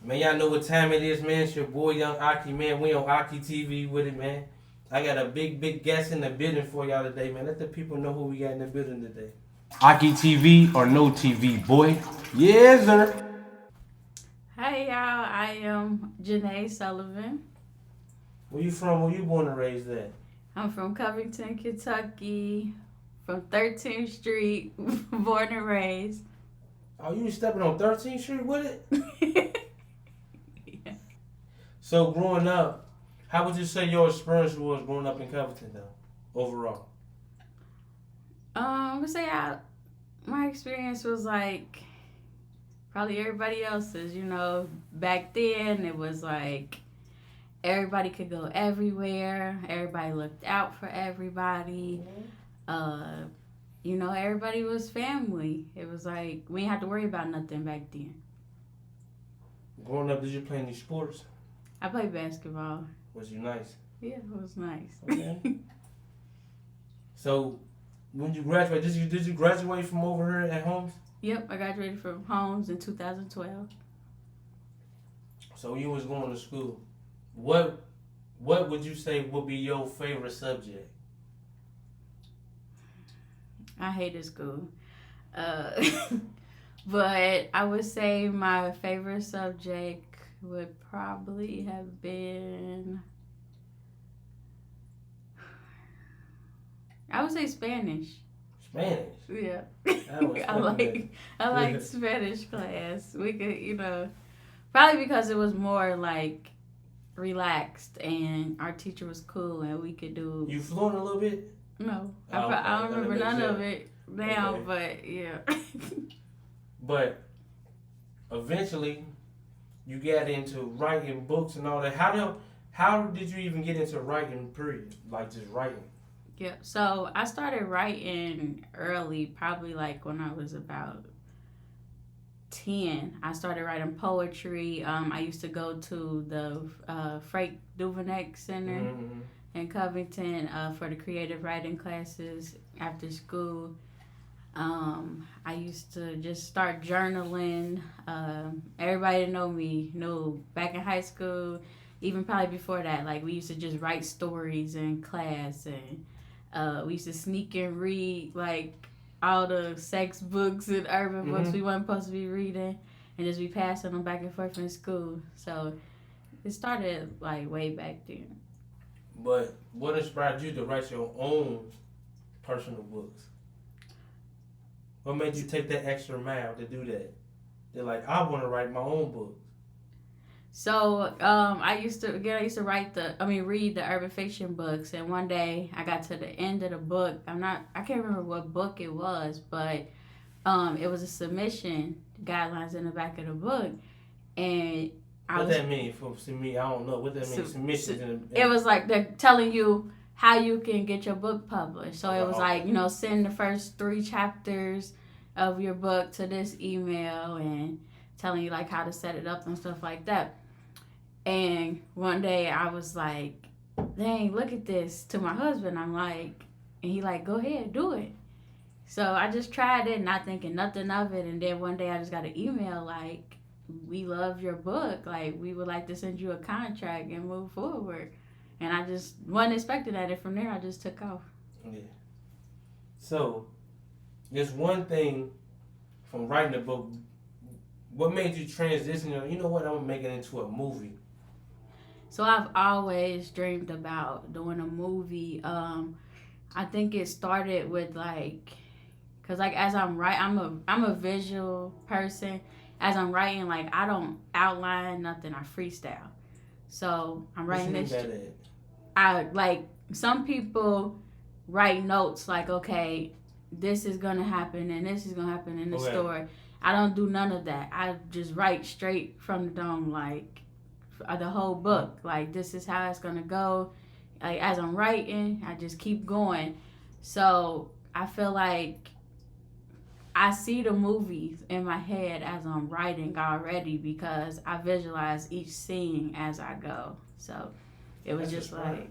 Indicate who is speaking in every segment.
Speaker 1: Man, y'all know what time it is, man. It's your boy Young Ocky, man. We on AockyTV with it, man. I got a big guest in the building for y'all today, man. Let the people know who we got in the building today. AockyTV or no TV, boy. Yes, sir.
Speaker 2: Hi y'all, I am Jana Sullivan.
Speaker 1: Where you from? Where you born and raised at?
Speaker 2: I'm from Covington, Kentucky, from 13th Street, born and raised.
Speaker 1: Oh, you was stepping on 13th Street with it?
Speaker 2: Yeah.
Speaker 1: So growing up, how would you say your experience was growing up in Covington, though, overall?
Speaker 2: I would say my experience was like probably everybody else's. You know, back then it was like everybody could go everywhere. Everybody looked out for everybody. You know, everybody was family. It was like we didn't have to worry about nothing back then.
Speaker 1: Growing up, did you play any sports?
Speaker 2: I played basketball.
Speaker 1: Was you nice?
Speaker 2: Yeah, it was nice.
Speaker 1: Okay. So, when you graduate, did you graduate from over here at Holmes?
Speaker 2: Yep, I graduated from Holmes in 2012.
Speaker 1: So you was going to school. What would you say would be your favorite subject?
Speaker 2: I hated school. But I would say my favorite subject would probably have been, I would say Spanish.
Speaker 1: Spanish.
Speaker 2: Yeah.
Speaker 1: I
Speaker 2: I like Spanish class. We could, you know, probably because it was more like relaxed and our teacher was cool and we could do.
Speaker 1: You fluent a little bit?
Speaker 2: No,
Speaker 1: Oh, okay.
Speaker 2: I don't remember none
Speaker 1: sense.
Speaker 2: of it now,
Speaker 1: Okay.
Speaker 2: but yeah.
Speaker 1: But eventually, you got into writing books and all that. How did you even get into writing? Period, like just writing.
Speaker 2: Yeah, so I started writing early, probably like when I was about 10. I started writing poetry. I used to go to the Frank Duveneck Center
Speaker 1: Mm-hmm.
Speaker 2: in Covington for the creative writing classes after school. I used to just start journaling. Everybody that know me knew back in high school, even probably before that, like we used to just write stories in class and we used to sneak and read like all the sex books and urban books we weren't supposed to be reading and just be passing them back and forth in school. So it started like way back then.
Speaker 1: But what inspired you to write your own personal books? What made you take that extra mile to do that? They're like, I want to write my own book.
Speaker 2: So I used to read the urban fiction books, and one day I got to the end of the book. I can't remember what book it was, but it was a submission guidelines in the back of the book, and
Speaker 1: That mean for me? I don't know what that means. Submissions.
Speaker 2: It was like they're telling you how you can get your book published. So it was like, you know, send the first 3 chapters of your book to this email and telling you like how to set it up and stuff like that. And one day I was like, dang, look at this, to my husband. I'm like, and he like, go ahead, do it. So I just tried it, not thinking nothing of it. And then one day I just got an email like, we love your book. Like, we would like to send you a contract and move forward. And I just wasn't expecting that. And from there, I just took off.
Speaker 1: Yeah. So, there's one thing from writing a book. What made you transition? You know what? I'm going to make it into a movie.
Speaker 2: So I've always dreamed about doing a movie. I think it started with like, cause like as I'm writing, I'm a visual person. As I'm writing, like I don't outline nothing. I freestyle. So I'm writing this. I like some people write notes like, okay, this is gonna happen and this is gonna happen in the story. I don't do none of that. I just write straight from the dome, like the whole book. Like this is how it's gonna go. Like as I'm writing, I just keep going. So I feel like I see the movies in my head as I'm writing already because I visualize each scene as I go. So it was just like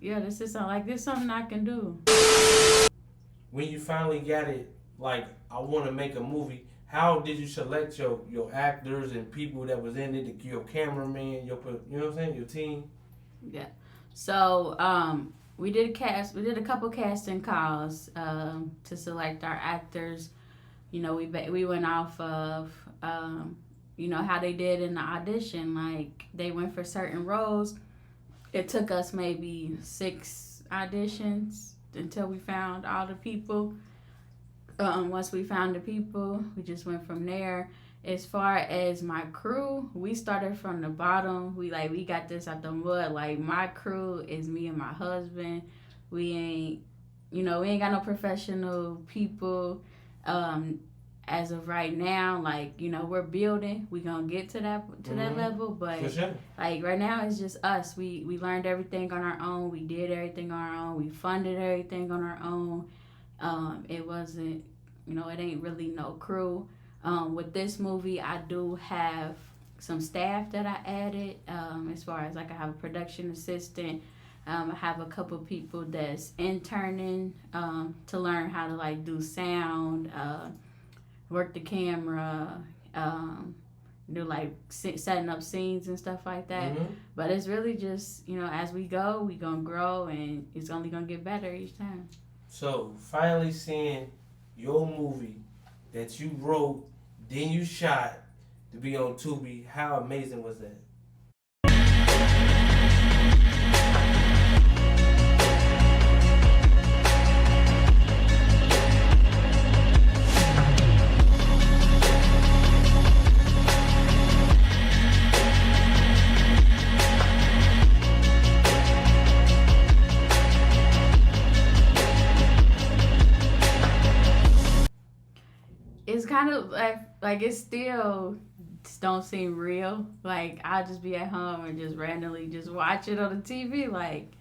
Speaker 2: yeah, this is something I can do.
Speaker 1: When you finally got it, like I want to make a movie. how did you select your actors and people that was in it, your cameraman, you know what I'm saying, your team?
Speaker 2: Yeah. So we did a couple casting calls to select our actors. You know, we went off of you know how they did in the audition. Like they went for certain roles. It took us maybe 6 auditions until we found all the people. Once we found the people, we just went from there. As far as my crew, we started from the bottom. We got this out the mud. Like my crew is me and my husband. We ain't got no professional people. As of right now, like, you know, we're building. We gonna get to that level, but
Speaker 1: For sure.
Speaker 2: like right now it's just us. We learned everything on our own. We did everything on our own. We funded everything on our own. It wasn't, it ain't really no crew. With this movie, I do have some staff that I added. As far as like I have a production assistant. I have a couple people that's interning to learn how to like do sound, work the camera, do like setting up scenes and stuff like that.
Speaker 1: Mm-hmm.
Speaker 2: But it's really just, as we go, we gonna grow and it's only gonna get better each time.
Speaker 1: So finally seeing your movie that you wrote, then you shot to be on Tubi, how amazing was that?
Speaker 2: It's kind of like it still don't seem real. Like I'll just be at home and just randomly just watch it on the TV. Like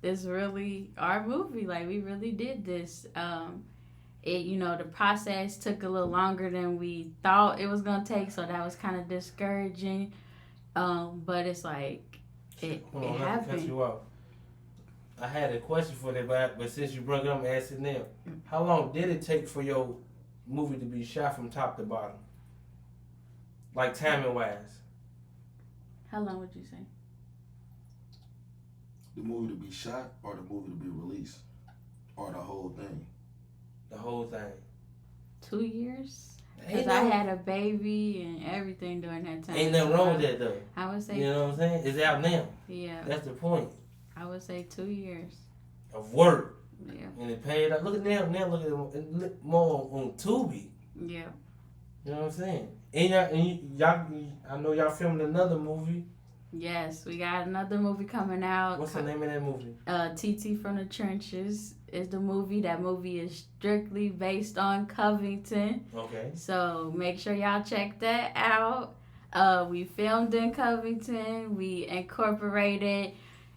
Speaker 2: this really our movie. Like we really did this. The process took a little longer than we thought it was gonna take, so that was kind of discouraging. But it's like it happened.
Speaker 1: Cut you off. I had a question for that, but since you brought it up, I'm asking now. How long did it take for your movie to be shot from top to bottom? Like timing wise.
Speaker 2: How long would you say?
Speaker 3: The movie to be shot or the movie to be released? Or the whole thing?
Speaker 1: The whole thing.
Speaker 2: 2 years. Because I had a baby and everything during that time.
Speaker 1: Ain't nothing wrong with that though.
Speaker 2: I would say.
Speaker 1: You know what I'm saying? It's out now.
Speaker 2: Yeah.
Speaker 1: That's the point.
Speaker 2: I would say 2 years.
Speaker 1: Of work.
Speaker 2: Yeah.
Speaker 1: And it paid up. Look at now look at it more on Tubi.
Speaker 2: Yeah.
Speaker 1: You know what I'm saying? And y'all, I know y'all filming another movie.
Speaker 2: Yes, we got another movie coming out.
Speaker 1: What's the name of that movie?
Speaker 2: TT from the Trenches is the movie. That movie is strictly based on Covington.
Speaker 1: Okay.
Speaker 2: So make sure y'all check that out. We filmed in Covington. We incorporated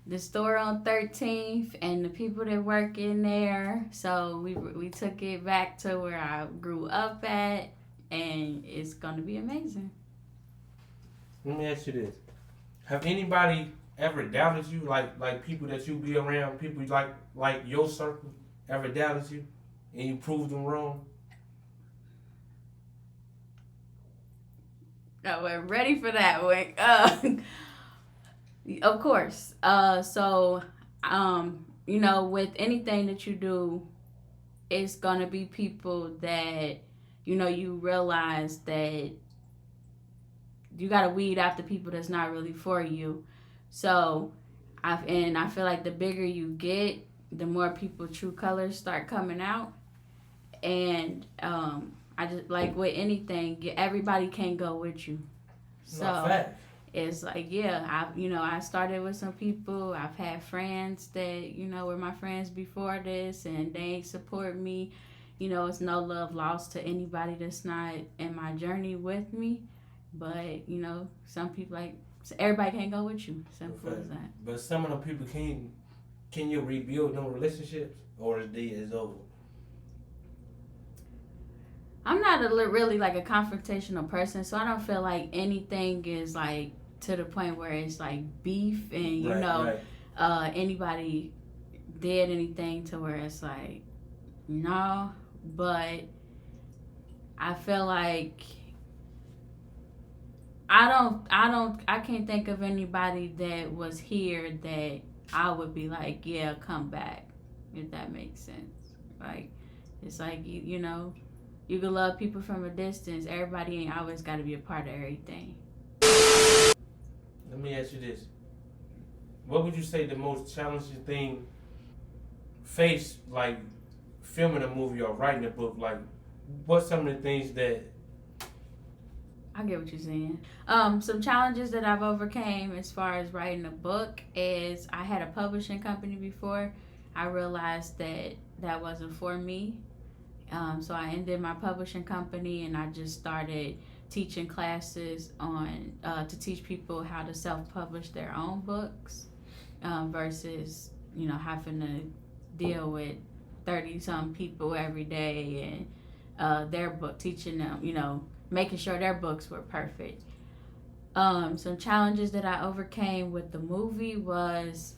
Speaker 2: the store on 13th and the people that work in there. So we took it back to where I grew up at, and it's going to be amazing.
Speaker 1: Let me ask you this. Have anybody ever doubted you? Like people that you be around, people like your circle, ever doubted you and you proved them wrong?
Speaker 2: I wasn't ready for that one. Of course. With anything that you do, it's gonna be people that, you realize that you gotta weed out the people that's not really for you. So, I feel like the bigger you get, the more people true colors start coming out. And I just like with anything, everybody can't go with you. So.
Speaker 1: No, fact.
Speaker 2: It's like, I started with some people. I've had friends that, were my friends before this, and they ain't support me. It's no love lost to anybody that's not in my journey with me. But, some people, everybody can't go with you. Simple as that.
Speaker 1: But some of the people can you rebuild them relationships, or is over?
Speaker 2: I'm not really like a confrontational person, so I don't feel like anything is like to the point where it's like beef and anybody did anything to where it's like no. But I feel like I can't think of anybody that was here that I would be like, yeah, come back, if that makes sense. Like, it's like, you know, you can love people from a distance. Everybody ain't always got to be a part of everything.
Speaker 1: Let me ask you this. What would you say the most challenging thing faced, like, filming a movie or writing a book? Like, what's some of the things that...
Speaker 2: I get what you're saying. Some challenges that I've overcame as far as writing a book is I had a publishing company before. I realized that that wasn't for me. So I ended my publishing company and I just started teaching classes on to teach people how to self-publish their own books versus, you know, having to deal with 30-some people every day and their book, teaching them, you know, making sure their books were perfect. Some challenges that I overcame with the movie was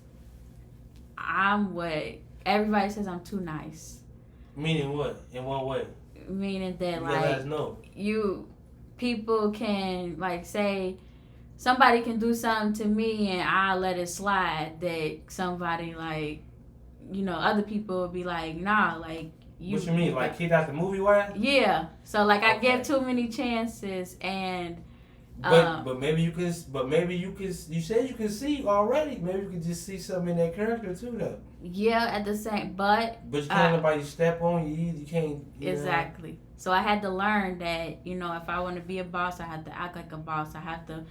Speaker 2: I'm what everybody says I'm too nice.
Speaker 1: Meaning what? In what way?
Speaker 2: Meaning that
Speaker 1: You
Speaker 2: like
Speaker 1: let us know.
Speaker 2: people can like say somebody can do something to me and I'll let it slide. That somebody like, you know, other people will be like, nah, like you.
Speaker 1: What you mean? Like kicked out the movie wire?
Speaker 2: Yeah. So like I
Speaker 1: Okay.
Speaker 2: give too many chances and.
Speaker 1: But maybe you can. You said you can see already. Maybe you can just see something in that character too, though.
Speaker 2: Yeah, at the same, but
Speaker 1: you can't let nobody step on you. You can't.
Speaker 2: Exactly. Know. So I had to learn that, you know, if I want to be a boss, I have to act like a boss. I have to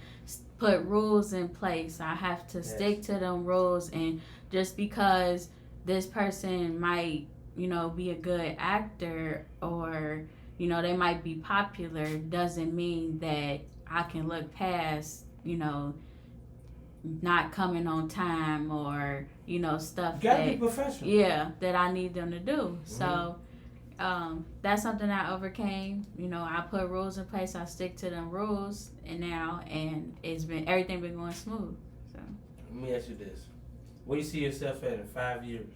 Speaker 2: put rules in place. I have to stick to them rules. And just because this person might, you know, be a good actor or, you know, they might be popular, doesn't mean that I can look past, you know, not coming on time or, you know, stuff
Speaker 1: you gotta be professional.
Speaker 2: Yeah, that I need them to do. Mm-hmm. So that's something I overcame. You know, I put rules in place. I stick to them rules, and everything been going smooth. So
Speaker 1: let me ask you this: where you see yourself at in 5 years?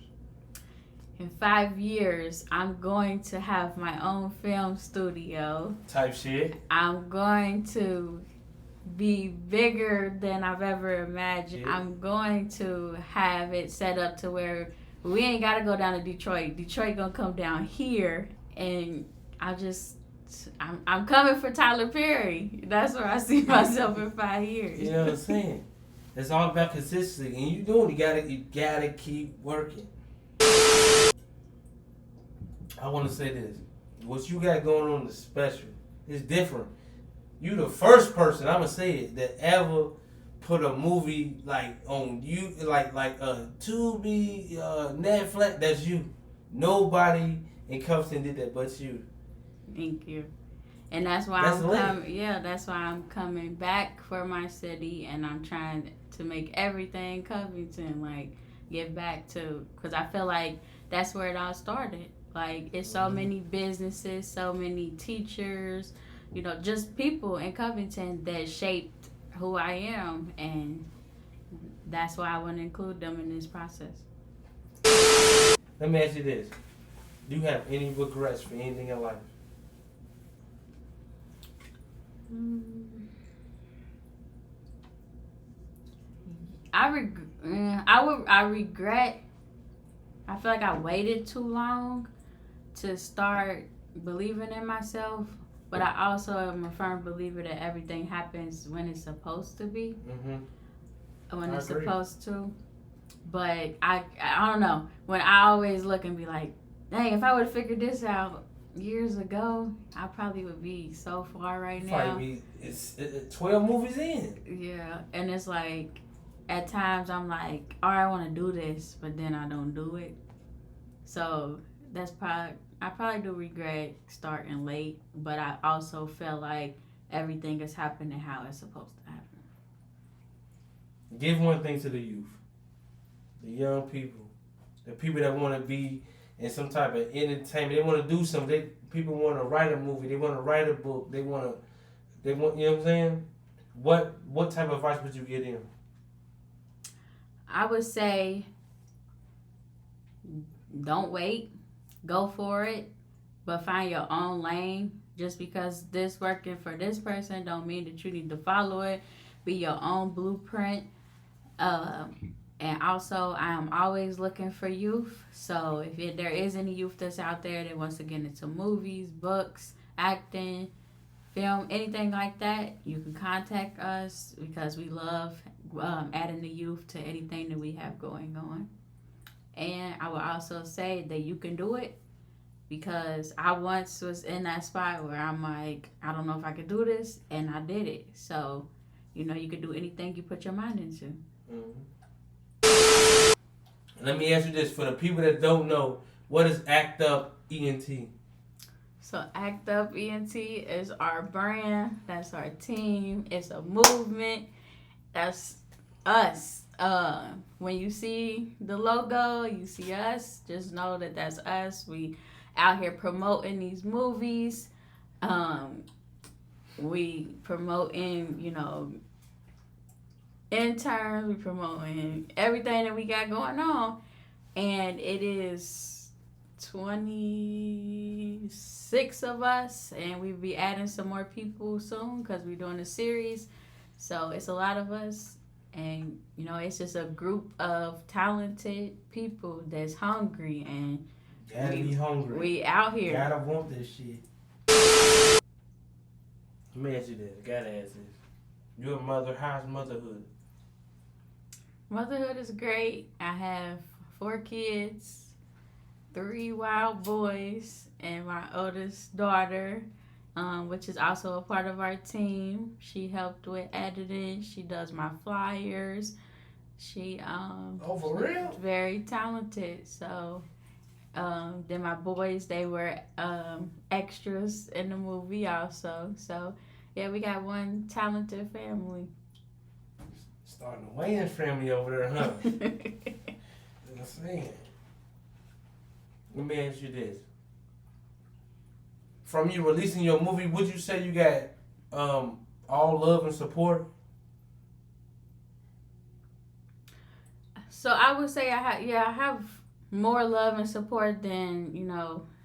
Speaker 2: In 5 years, I'm going to have my own film studio.
Speaker 1: Type shit.
Speaker 2: I'm going to be bigger than I've ever imagined. Yeah. I'm going to have it set up to where we ain't got to go down to Detroit. Detroit gonna come down here, and I'm coming for Tyler Perry. That's where I see myself in 5 years.
Speaker 1: You know what I'm saying? It's all about consistency, and you doing. You gotta keep working. I want to say this: what you got going on is special. It's different. You the first person, I'ma say it, that ever put a movie like on you, like Tubi, Netflix. That's you. Nobody in Compton did that but you.
Speaker 2: Thank you. And that's why that's why I'm coming back for my city, and I'm trying to make everything Covington like get back to, because I feel like that's where it all started. Like, it's so many businesses, so many teachers, you know, just people in Covington that shaped who I am, and that's why I want to include them in this process.
Speaker 1: Let me ask you this. Do you have any regrets for anything in life?
Speaker 2: I regret. I feel like I waited too long to start believing in myself, but I also am a firm believer that everything happens when it's supposed to be. Mm-hmm. When it's supposed to. But I don't know. When I always look and be like, dang, if I would have figured this out years ago, I probably would be so far right now.
Speaker 1: It's 12 movies in.
Speaker 2: Yeah, and it's like, at times I'm like, all right, I want to do this, but then I don't do it. So I probably do regret starting late, but I also feel like everything is happening how it's supposed to happen.
Speaker 1: Give one thing to the youth, the young people, the people that want to be in some type of entertainment. They want to do something. People want to write a movie. They want to write a book. They want, you know what I'm saying? What type of advice would you give them?
Speaker 2: I would say, don't wait. Go for it. But find your own lane. Just because this working for this person don't mean that you need to follow it. Be your own blueprint. And also, I am always looking for youth. So if there is any youth that's out there that wants to get into movies, books, acting, film, anything like that, you can contact us because we love adding the youth to anything that we have going on. And I will also say that you can do it because I once was in that spot where I'm like, I don't know if I could do this, and I did it. So, you can do anything you put your mind into.
Speaker 1: Mm-hmm. Let me ask you this, for the people that don't know, what is Act Up ENT?
Speaker 2: So Act Up ENT is our brand. That's our team. It's a movement. That's us. When you see the logo, you see us. Just know that that's us. We out here promoting these movies. We promoting, interns. We promoting everything that we got going on, and it is 26 of us, and we'll be adding some more people soon because we're doing a series. So it's a lot of us, and it's just a group of talented people that's hungry, and
Speaker 1: gotta be hungry.
Speaker 2: We out here.
Speaker 1: Gotta want this shit. Let me ask you this. Gotta ask this. You're a mother. How's motherhood?
Speaker 2: Motherhood is great. I have 4 kids, 3 wild boys, and my oldest daughter, which is also a part of our team. She helped with editing. She does my flyers. She
Speaker 1: for real?
Speaker 2: Very talented. So then my boys, they were extras in the movie also. So yeah, we got one talented family.
Speaker 1: Starting a Wayans family over there, huh? I'm saying. Let me ask you this. From you releasing your movie, would you say you got all love and support?
Speaker 2: So I would say I have more love and support than,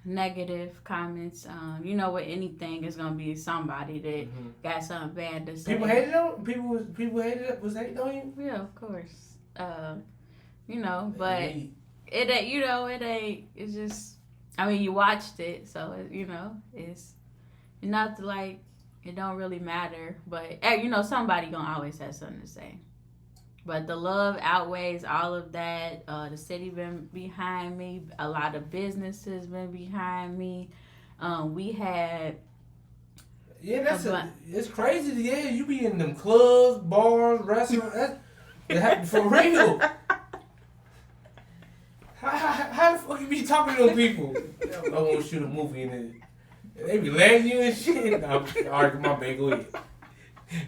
Speaker 2: negative comments. With anything, it's gonna be somebody that got something bad to say.
Speaker 1: People hated on people hated it. Was hating on you?
Speaker 2: Yeah, of course. But it ain't. It ain't. It's just. I mean, you watched it, so it's not like it don't really matter. But somebody gonna always have something to say. But the love outweighs all of that. The city been behind me. A lot of businesses been behind me. We had...
Speaker 1: Yeah, it's crazy. Yeah, you be in them clubs, bars, restaurants. That for real. How the fuck you be talking to them people? I want to shoot a movie and they be letting you and shit. Alright, my bad, go ahead.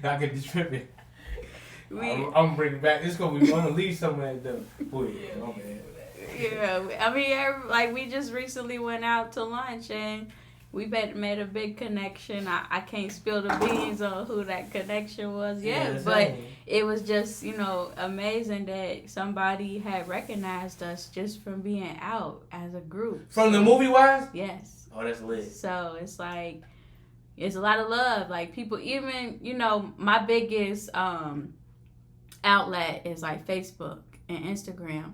Speaker 1: I get tripping. I'm bringing back. It's gonna be. I'm gonna leave some of that though. Boy, yeah, my bad.
Speaker 2: Yeah, I mean, we just recently went out to lunch and we made a big connection. I can't spill the beans on who that connection was yet, but it was just amazing that somebody had recognized us just from being out as a group.
Speaker 1: From the movie wise?
Speaker 2: Yes.
Speaker 1: Oh, that's lit.
Speaker 2: So it's like it's a lot of love. Like people, even my biggest outlet is like Facebook and Instagram,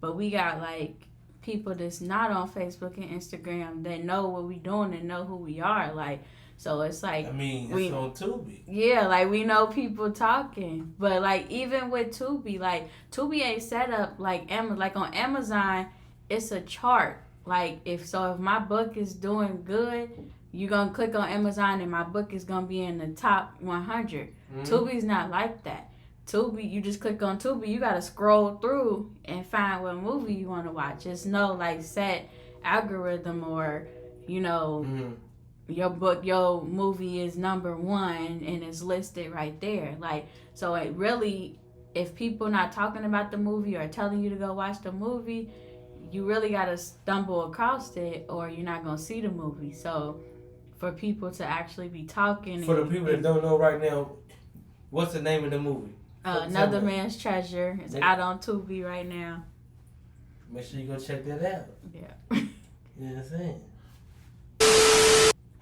Speaker 2: but we got like people that's not on Facebook and Instagram that know what we doing and know who we are. Like, so it's like
Speaker 1: it's on Tubi.
Speaker 2: Yeah, like we know people talking, but like even with Tubi, like Tubi ain't set up like on Amazon. It's a chart. Like if my book is doing good, you gonna click on Amazon and my book is gonna be in the top 100. Tubi's not like that. Tubi, you just click on Tubi, you gotta scroll through and find what movie you want to watch. It's no like set algorithm or your movie is number 1 and it's listed right there. Like, so it really, if people not talking about the movie or telling you to go watch the movie, you really gotta stumble across it or you're not gonna see the movie. So for people to actually be talking,
Speaker 1: for the people that don't know right now, what's the name of the movie?
Speaker 2: Another Man's Treasure. It's out on Tubi right now.
Speaker 1: Make sure you go check that out.
Speaker 2: Yeah.
Speaker 1: You know what I'm saying?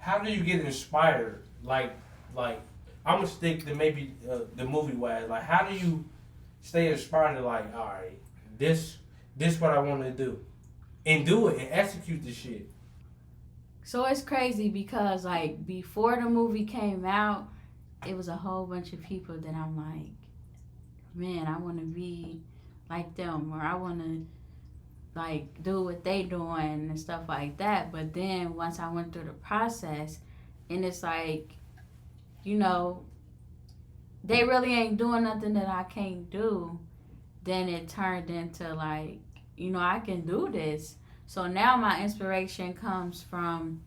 Speaker 1: how do you get inspired? Like I'm gonna stick to maybe the movie wise. Like, how do you stay inspired to like, all right, this what I want to do, and do it and execute the shit.
Speaker 2: So it's crazy because like before the movie came out, it was a whole bunch of people that I'm like, man, I want to be like them, or I want to like do what they doing and stuff like that. But then once I went through the process, and it's like, you know, they really ain't doing nothing that I can't do, then it turned into like, you know, I can do this. So now my inspiration comes from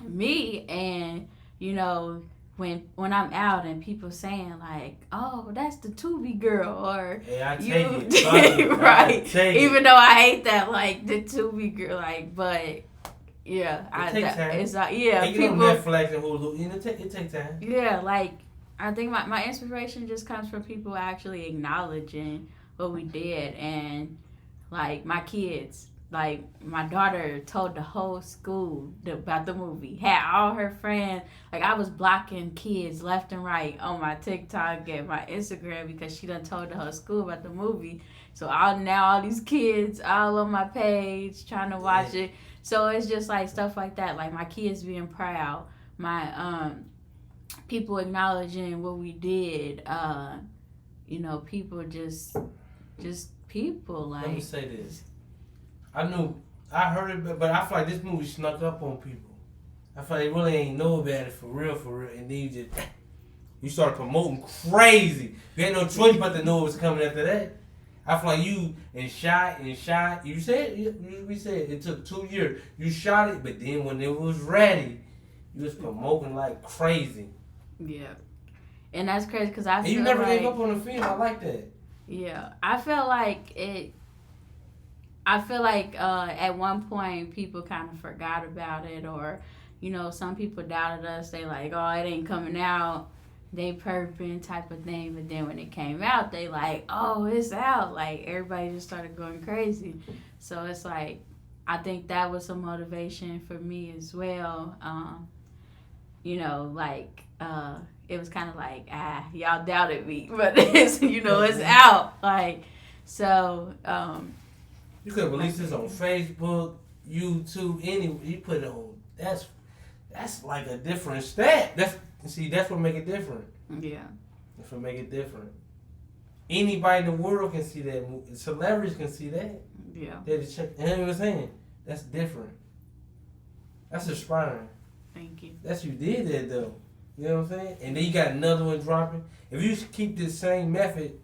Speaker 2: me, and you know, when I'm out and people saying like, "Oh, that's the Tubi girl," or
Speaker 1: "Yeah, I
Speaker 2: you
Speaker 1: take it,
Speaker 2: right?
Speaker 1: Even
Speaker 2: though I hate that, like the Tubi girl, like, but yeah,
Speaker 1: it's
Speaker 2: like yeah,
Speaker 1: people on Netflix and Hulu, and it takes time.
Speaker 2: Yeah, like I think my inspiration just comes from people actually acknowledging what we did, and like my kids. Like my daughter told the whole school about the movie. Had all her friends. Like I was blocking kids left and right on my TikTok and my Instagram because she done told the whole school about the movie. So all these kids all on my page trying to watch it. So it's just like stuff like that. Like my kids being proud. My people acknowledging what we did. You know, people just people like.
Speaker 1: Let me say this. I heard it, but I feel like this movie snuck up on people. I feel like they really ain't know about it for real, and then you started promoting crazy. You ain't no choice but to know it was coming after that. I feel like you shot. You said we said it took 2 years. You shot it, but then when it was ready, you was promoting like crazy.
Speaker 2: Yeah, and that's crazy because I.
Speaker 1: And you never gave up on the film. I like that.
Speaker 2: Yeah, I feel like it. I feel like at one point people kind of forgot about it, or, you know, some people doubted us. They like, oh, it ain't coming out. They perping type of thing. But then when it came out, they like, oh, it's out. Like everybody just started going crazy. So it's like, I think that was some motivation for me as well. You know, like it was kind of like, y'all doubted me, but it's, you know, it's out. Like so.
Speaker 1: You could release this on Facebook, YouTube, you put it on. That's like a different stat. That's what make it different.
Speaker 2: Yeah.
Speaker 1: That's what make it different. Anybody in the world can see that. Celebrities can see that.
Speaker 2: Yeah.
Speaker 1: They just check. You know what I'm saying? That's different. That's inspiring.
Speaker 2: Thank you.
Speaker 1: That's you did that though. You know what I'm saying? And then you got another one dropping. If you keep this same method,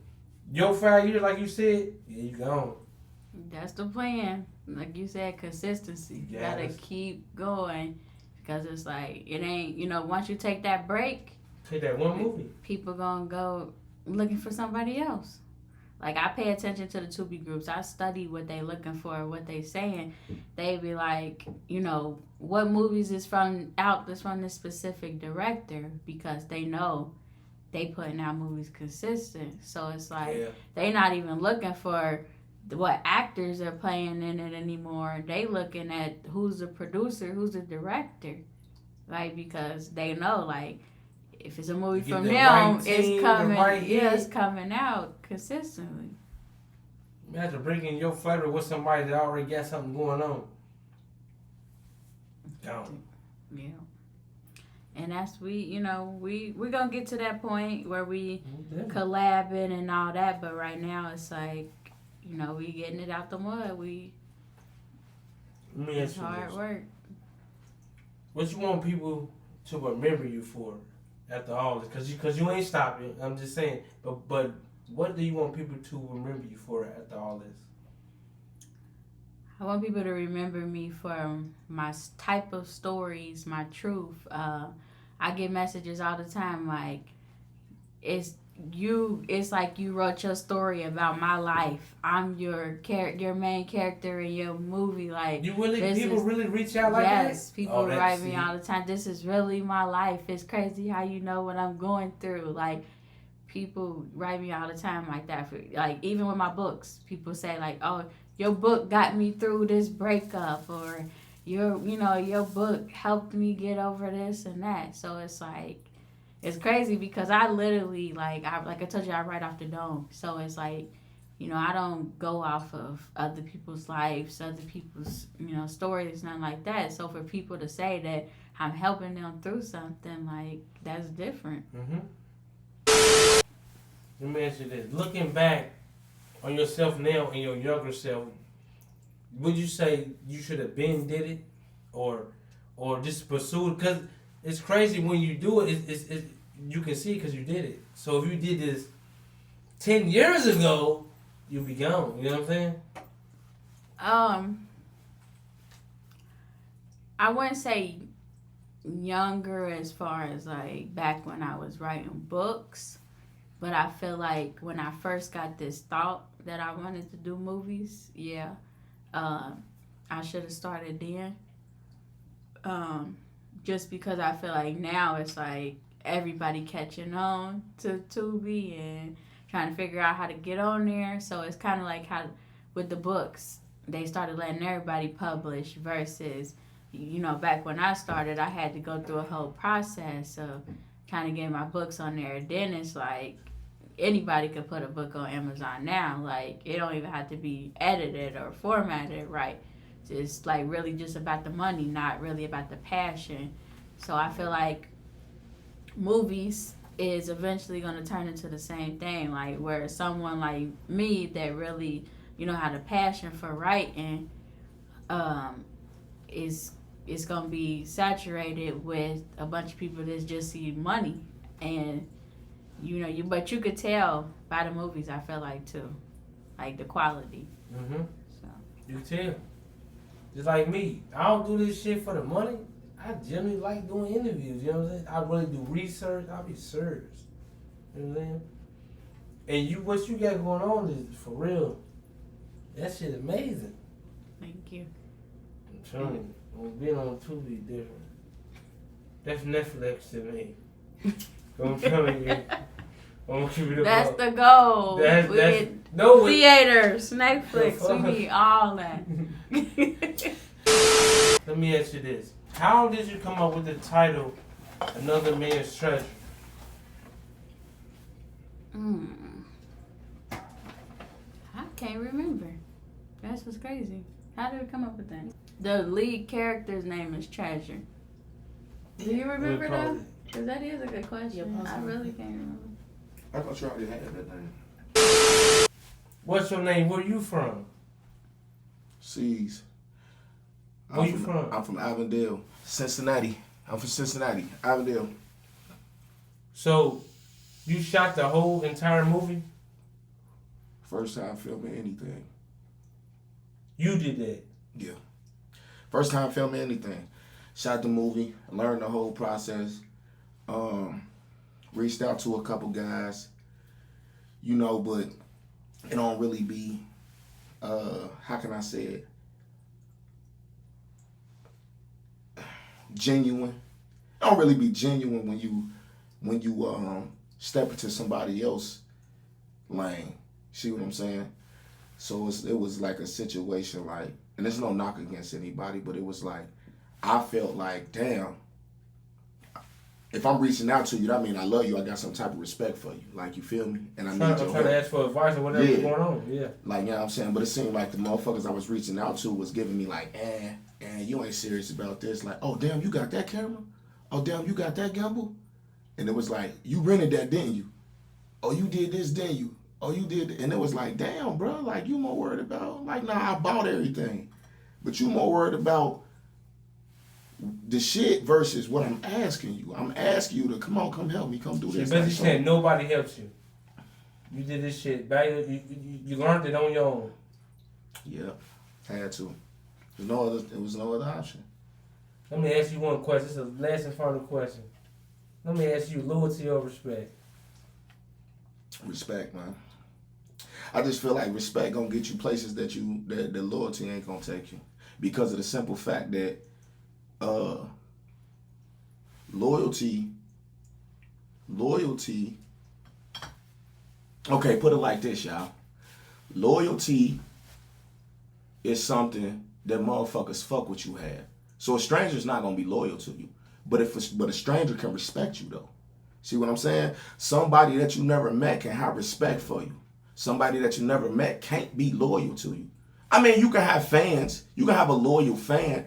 Speaker 1: your 5 years, like you said, yeah, you gone.
Speaker 2: That's the plan. Like you said, consistency. You gotta keep going because it's like, it ain't, you know, once you take that break.
Speaker 1: Take that one movie.
Speaker 2: People gonna go looking for somebody else. Like I pay attention to the Tubi groups. I study what they looking for, what they saying. They be like, you know, what movies is that's from this specific director, because they know they putting out movies consistent. So it's like they not even looking for what actors are playing in it anymore. They looking at who's the producer, who's the director, like, because they know, like, if it's a movie from them, it's coming. It's coming out consistently.
Speaker 1: Imagine bringing your flavor with somebody that already got something going on. Gone.
Speaker 2: Yeah. And that's we're gonna get to that point where we collabing and all that, but right now it's like, you know, we getting it out the mud. It's hard work.
Speaker 1: What you want people to remember you for after all this? Because you ain't stopping. I'm just saying. But what do you want people to remember you for after all this?
Speaker 2: I want people to remember me for my type of stories, my truth. I get messages all the time like, it's like you wrote your story about my life. I'm your main character in your movie. Like, people
Speaker 1: really reach out like that?
Speaker 2: Yes, people write me all the time. This is really my life. It's crazy how you know what I'm going through. Like, people write me all the time like that. Like, even with my books, people say like, oh, your book got me through this breakup, or your book helped me get over this and that. So it's like, it's crazy because I literally, like I told you, I write off the dome. So it's like, I don't go off of other people's lives, other people's, stories, nothing like that. So for people to say that I'm helping them through something, like, that's different.
Speaker 1: Let me ask you this. Looking back on yourself now and your younger self, would you say you should have been did it, or just pursued? Because it's crazy when you do it. It's you can see because you did it. So if you did this 10 years ago, you'd be gone. You know what I'm saying?
Speaker 2: I wouldn't say younger as far as like back when I was writing books, but I feel like when I first got this thought that I wanted to do movies, I should have started then. Just because I feel like now it's like everybody catching on to Tubi and trying to figure out how to get on there. So it's kind of like how with the books, they started letting everybody publish versus, back when I started, I had to go through a whole process of kind of getting my books on there. Then it's like anybody could put a book on Amazon now. Like, it don't even have to be edited or formatted right. It's like really just about the money, not really about the passion. So I feel like movies is eventually going to turn into the same thing, like where someone like me that really, had a passion for writing, is going to be saturated with a bunch of people that just see money. And but you could tell by the movies, I feel like, too, like the quality. So
Speaker 1: You can tell. Just like me, I don't do this shit for the money. I generally like doing interviews, you know what I'm saying? I really do research. I be serious. You know what I'm saying? And what you got going on is for real. That shit amazing.
Speaker 2: thank you.
Speaker 1: I'm telling you, being on Tubi different. That's Netflix to me. I'm telling you. I'm gonna keep it
Speaker 2: That's
Speaker 1: up.
Speaker 2: the goal. Theaters, Netflix, we need all that.
Speaker 1: Let me ask you this. How did you come up with the title, Another Man's Treasure?
Speaker 2: I can't remember. That's what's crazy. How did we come up with that? The lead character's name is Treasure. Do you remember that? Because that is a good question. I really can't remember.
Speaker 3: I thought you already had that name.
Speaker 1: What's your name? Where you from?
Speaker 3: C's.
Speaker 1: Where you from?
Speaker 3: I'm from Avondale, Cincinnati. I'm from Cincinnati, Avondale.
Speaker 1: So, you shot the whole entire movie?
Speaker 3: First time filming anything.
Speaker 1: You did that?
Speaker 3: Yeah. First time filming anything. Shot the movie, learned the whole process. Reached out to a couple guys, but it don't really be, how can I say it? Genuine. It don't really be genuine when you step into somebody else's lane. See what I'm saying? So it was like a situation like, and there's no knock against anybody, but it was like, I felt like, damn, if I'm reaching out to you, that mean I love you. I got some type of respect for you. Like, you feel me? And I'm
Speaker 1: trying to ask for advice or whatever going on. Yeah.
Speaker 3: Like, you know what I'm saying? But it seemed like the motherfuckers I was reaching out to was giving me like, you ain't serious about this. Like, oh, damn, you got that camera? Oh, damn, you got that gimbal? And it was like, you rented that, didn't you? Oh, you did this, didn't you? Oh, you did. And it was like, damn, bro, like, you more worried about, like, nah, I bought everything. But you more worried about the shit versus what I'm asking you. I'm asking you to come help me, come do this.
Speaker 1: Basically saying nobody helps you. You did this shit. You learned it on your own.
Speaker 3: Yeah, had to. There was no other option.
Speaker 1: Let me ask you one question. This is the last and final question. Let me ask you, loyalty or respect?
Speaker 3: Respect, man. I just feel like respect gonna get you places that loyalty ain't gonna take you, because of the simple fact that loyalty. Okay, put it like this, y'all. Loyalty is something that motherfuckers fuck with you have. So a stranger's not gonna be loyal to you. But a stranger can respect you though. See what I'm saying? Somebody that you never met can have respect for you. Somebody that you never met can't be loyal to you. I mean, you can have fans. You can have a loyal fan.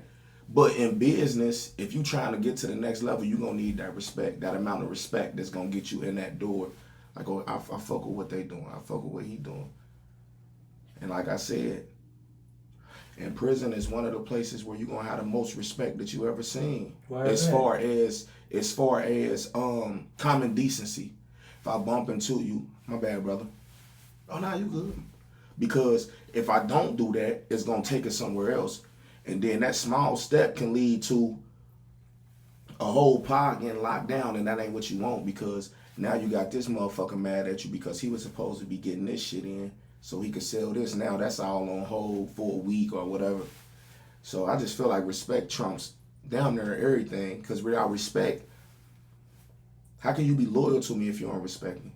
Speaker 3: But in business, if you trying to get to the next level, you're going to need that respect, that amount of respect that's going to get you in that door. Like, oh, I fuck with what they doing. I fuck with what he doing. And like I said, in prison is one of the places where you're going to have the most respect that you ever seen. As far as common decency. If I bump into you, my bad, brother. Oh, nah, you good. Because if I don't do that, it's going to take us somewhere else. And then that small step can lead to a whole pod getting locked down, and that ain't what you want, because now you got this motherfucker mad at you because he was supposed to be getting this shit in so he could sell this. Now that's all on hold for a week or whatever. So I just feel like respect trumps down there everything, because without respect, how can you be loyal to me if you don't respect me?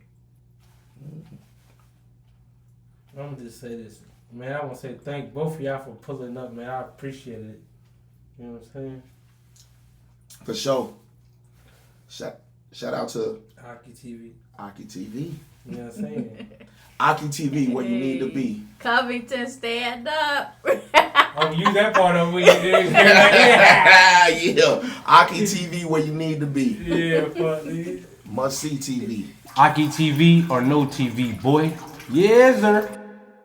Speaker 1: I'm gonna just say this. Man, I want to say thank both of y'all for pulling up, man. I appreciate it. You know what I'm saying?
Speaker 3: For sure. Shout out to
Speaker 1: AockyTV.
Speaker 3: AockyTV.
Speaker 1: You know what I'm saying?
Speaker 3: AockyTV, where you need to be.
Speaker 2: Covington, stand up.
Speaker 1: Oh, use that part of what you did.
Speaker 3: Yeah. AockyTV, where you need to be.
Speaker 1: Yeah, fuck these.
Speaker 3: Must see TV.
Speaker 1: AockyTV or no TV, boy. Yes, sir.